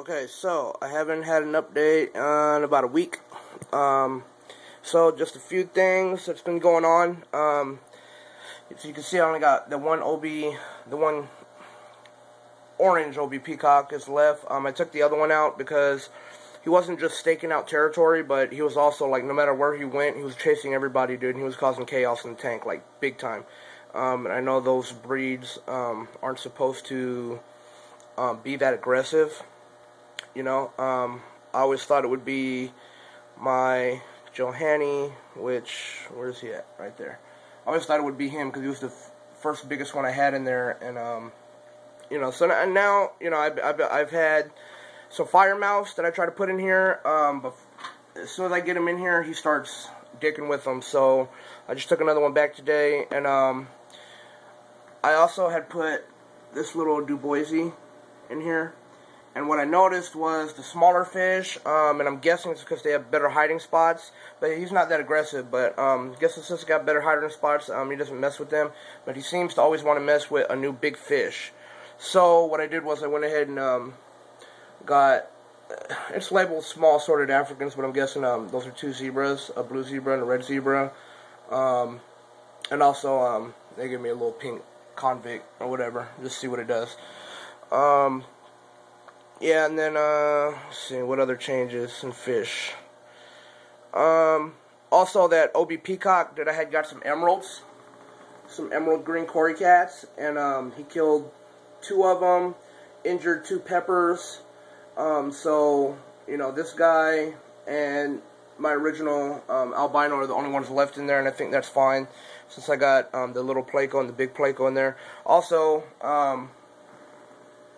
Okay, so I haven't had an update in about a week. So just a few things that's been going on. As you can see, I only got the one orange OB peacock is left. I took the other one out because he wasn't just staking out territory, but he was also, like, no matter where he went, he was chasing everybody, dude, and he was causing chaos in the tank, like, big time. And I know those breeds aren't supposed to be that aggressive. You know, I always thought it would be my Johanny, which, where's he at? Right there. I always thought it would be him because he was the first biggest one I had in there, and you know, so now, you know, I've had some fire mouse that I try to put in here, but as soon as I get him in here, he starts dicking with them. So I just took another one back today, and I also had put this little Du Bois in here. And what I noticed was the smaller fish, and I'm guessing it's because they have better hiding spots, but he's not that aggressive, but I guess it's just got better hiding spots, he doesn't mess with them, but he seems to always want to mess with a new big fish. So what I did was I went ahead and got, it's labeled small sorted Africans, but I'm guessing those are two zebras, a blue zebra and a red zebra, and also they gave me a little pink convict or whatever, just see what it does. Yeah, and then, let's see, what other changes in fish? Also that OB peacock that I had got some emeralds, some emerald green cory cats, and, he killed 2 of them, injured 2 peppers, so, you know, this guy and my original, albino are the only ones left in there, and I think that's fine, since I got, the little pleco and the big pleco in there. Also,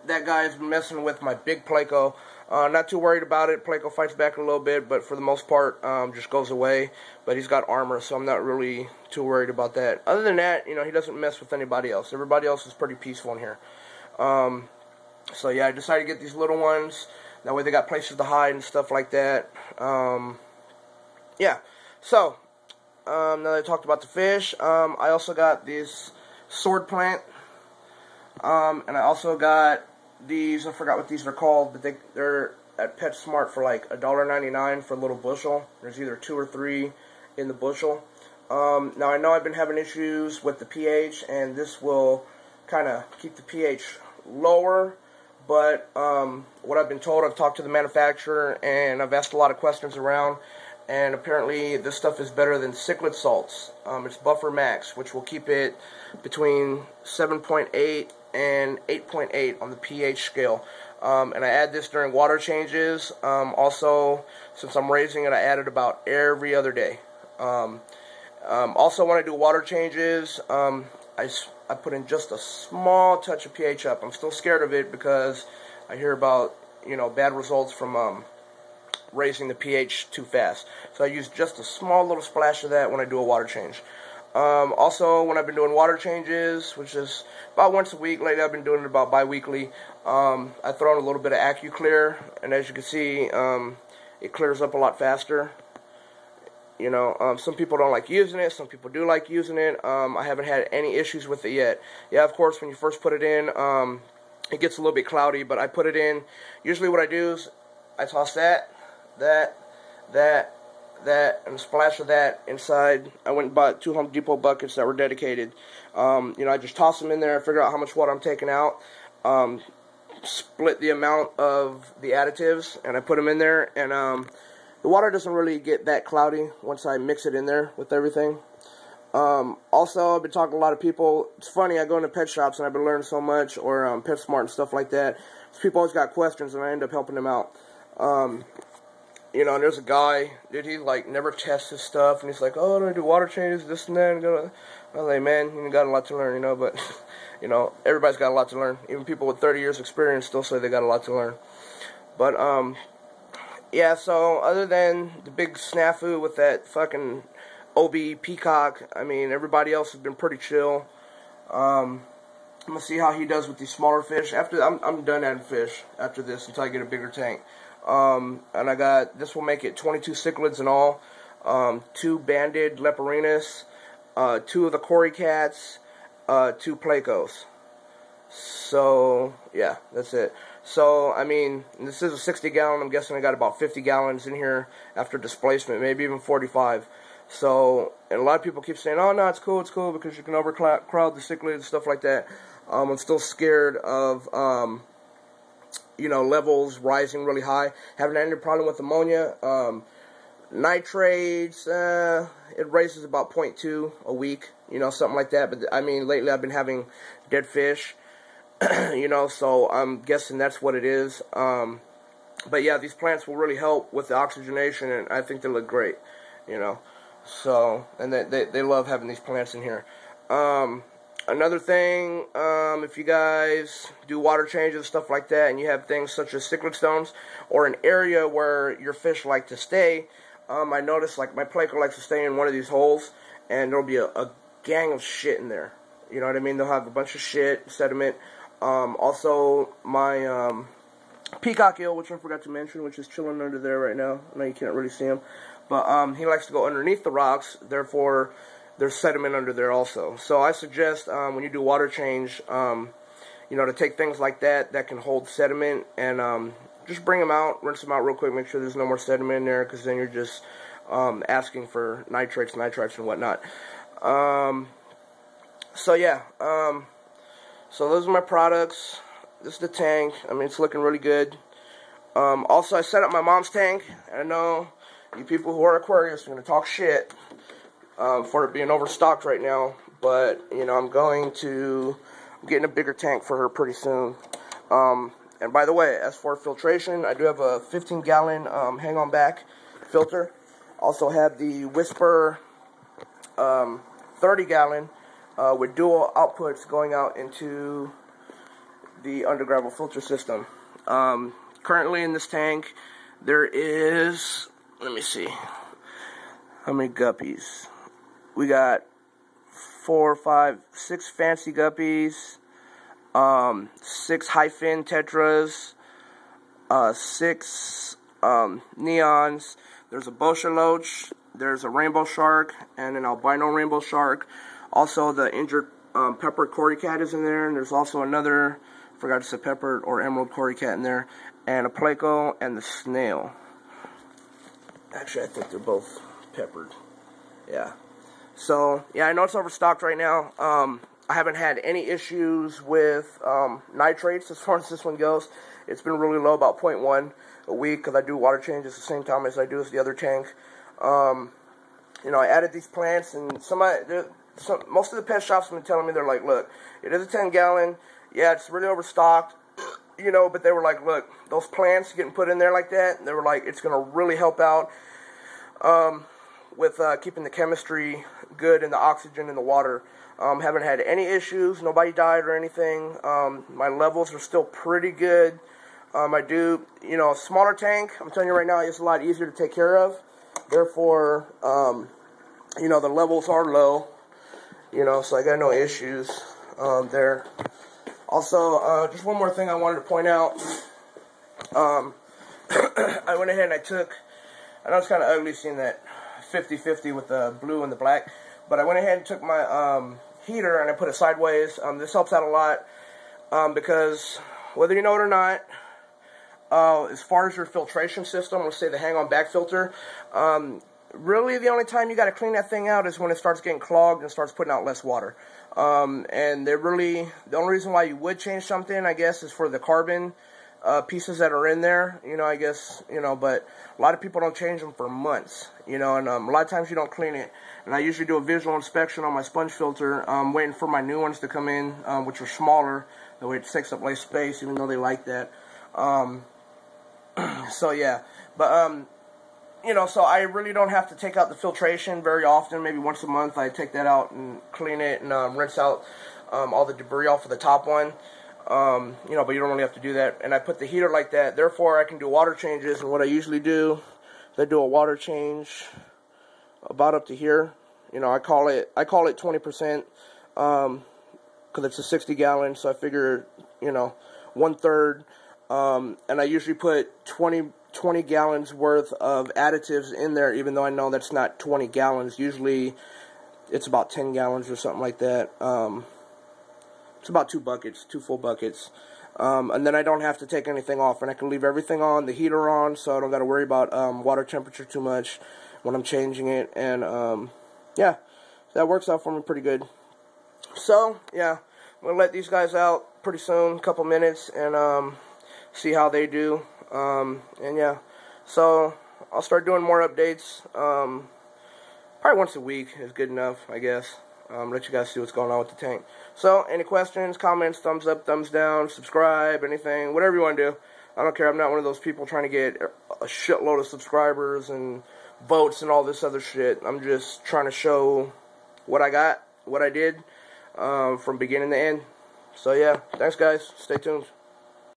that guy's been messing with my big pleco. Not too worried about it. Pleco fights back a little bit, but for the most part, just goes away. But he's got armor, so I'm not really too worried about that. Other than that, you know, he doesn't mess with anybody else. Everybody else is pretty peaceful in here. So yeah, I decided to get these little ones. That way they got places to hide and stuff like that. Yeah. So, now that I talked about the fish, I also got this sword plant. And I also got these, I forgot what these are called, but they're at PetSmart for like $1.99 for a little bushel. There's either 2 or 3 in the bushel. Now I know I've been having issues with the pH, and this will kind of keep the pH lower, but what I've been told, I've talked to the manufacturer, and I've asked a lot of questions around, and apparently this stuff is better than cichlid salts. It's Buffer Max, which will keep it between 7.8 and 8.8 on the pH scale. And I add this during water changes. Also, since I'm raising it, I add it about every other day. Also, when I do water changes, I put in just a small touch of pH up. I'm still scared of it because I hear about, you know, bad results from raising the pH too fast. So I use just a small little splash of that when I do a water change. Also, when I've been doing water changes, which is about once a week, lately I've been doing it about bi-weekly, I throw in a little bit of AccuClear, and as you can see, it clears up a lot faster. You know, some people don't like using it, some people do like using it. I haven't had any issues with it yet. Yeah, of course, when you first put it in, it gets a little bit cloudy, but I put it in. Usually what I do is I toss that, and a splash of that inside. I went and bought 2 Home Depot buckets that were dedicated. You know, I just toss them in there, figure out how much water I'm taking out, split the amount of the additives, and I put them in there, and the water doesn't really get that cloudy once I mix it in there with everything. Also, I've been talking to a lot of people. It's funny, I go into pet shops and I've been learning so much, or PetSmart and stuff like that. So people always got questions, and I end up helping them out. You know, and there's a guy, dude, he, like, never tests his stuff, and he's like, oh, I do water changes, this and that, and go. I was like, man, you got a lot to learn, you know, but, you know, everybody's got a lot to learn. Even people with 30 years experience still say they got a lot to learn. But, yeah, so, other than the big snafu with that fucking OB peacock, I mean, everybody else has been pretty chill. I'm gonna see how he does with these smaller fish. After, I'm done adding fish after this until I get a bigger tank. And I got, this will make it 22 cichlids in all, 2 banded leporinas, 2 of the cory cats, 2 plecos. So, yeah, that's it. So, I mean, this is a 60 gallon. I'm guessing I got about 50 gallons in here after displacement, maybe even 45. So, and a lot of people keep saying, oh, no, it's cool, because you can overcrowd the cichlid and stuff like that. I'm still scared of, you know, levels rising really high. Haven't had any problem with ammonia. Nitrates, it raises about 0.2 a week, you know, something like that. But, I mean, lately I've been having dead fish. You know, so I'm guessing that's what it is. But yeah, these plants will really help with the oxygenation, and I think they look great, you know. So, and they love having these plants in here. Another thing, if you guys do water changes and stuff like that, and you have things such as cichlid stones, or an area where your fish like to stay, I noticed, like, my pleco likes to stay in one of these holes, and there'll be a gang of shit in there. You know what I mean? They'll have a bunch of shit, sediment. Also, my peacock eel, which I forgot to mention, which is chilling under there right now. I know you can't really see him. But he likes to go underneath the rocks, therefore there's sediment under there also. So I suggest when you do water change, you know, to take things like that can hold sediment, and just bring them out, rinse them out real quick, make sure there's no more sediment in there, because then you're just asking for nitrates, nitrites, and whatnot. So yeah, so those are my products. This is the tank. I mean, it's looking really good. Also, I set up my mom's tank. I know you people who are Aquarius are going to talk shit for it being overstocked right now. But, you know, I'm getting a bigger tank for her pretty soon. And by the way, as for filtration, I do have a 15-gallon hang-on-back filter. Also have the Whisper 30-gallon with dual outputs going out into the undergravel filter system. Currently in this tank, there is, let me see, how many guppies? We got 4, 5, 6 fancy guppies, 6 high-fin tetras, 6 neons. There's a Boscia loach, there's a rainbow shark, and an albino rainbow shark. Also, the injured peppered cory cat is in there, and there's also another, I forgot to say, peppered or emerald cory cat in there, and a pleco and the snail. Actually, I think they're both peppered. Yeah. So, yeah, I know it's overstocked right now. I haven't had any issues with nitrates as far as this one goes. It's been really low, about 0.1 a week, because I do water changes at the same time as I do as the other tank. You know, I added these plants, and most of the pet shops have been telling me, they're like, look, it is a 10-gallon. Yeah, it's really overstocked, you know, but they were like, look, those plants getting put in there like that, they were like, it's going to really help out with keeping the chemistry good and the oxygen in the water. Haven't had any issues. Nobody died or anything. My levels are still pretty good. I do, you know, a smaller tank, I'm telling you right now, it's a lot easier to take care of. Therefore, you know, the levels are low, you know, so I got no issues there. Also, just one more thing I wanted to point out. I went ahead and I know it's kind of ugly seeing that 50-50 with the blue and the black, but I went ahead and took my heater and I put it sideways. This helps out a lot because whether you know it or not, as far as your filtration system, let's say the hang-on back filter, really the only time you got to clean that thing out is when it starts getting clogged and starts putting out less water. And the only reason why you would change something, I guess, is for the carbon pieces that are in there, you know, I guess, you know, but a lot of people don't change them for months, you know, and a lot of times you don't clean it. And I usually do a visual inspection on my sponge filter, waiting for my new ones to come in, which are smaller, that way it takes up less space, even though they like that. So yeah, but you know, so I really don't have to take out the filtration very often. Maybe once a month I take that out and clean it and rinse out all the debris off of the top one. You know, but you don't really have to do that. And I put the heater like that, therefore I can do water changes. And what I usually do is I do a water change about up to here. You know, I call it 20%, because it's a 60-gallon. So I figure, you know, 1/3. And I usually put 20 gallons worth of additives in there, even though I know that's not 20 gallons. Usually it's about 10 gallons or something like that. It's about 2 buckets, 2 full buckets. And then I don't have to take anything off, and I can leave everything on, the heater on, so I don't got to worry about water temperature too much when I'm changing it. And yeah, that works out for me pretty good. So yeah, I'm gonna let these guys out pretty soon, a couple minutes, and see how they do. And yeah, so I'll start doing more updates. Probably once a week is good enough, I guess. Let you guys see what's going on with the tank. So, any questions, comments, thumbs up, thumbs down, subscribe, anything, whatever you want to do. I don't care. I'm not one of those people trying to get a shitload of subscribers and votes and all this other shit. I'm just trying to show what I got, what I did, from beginning to end. So, yeah, thanks, guys. Stay tuned.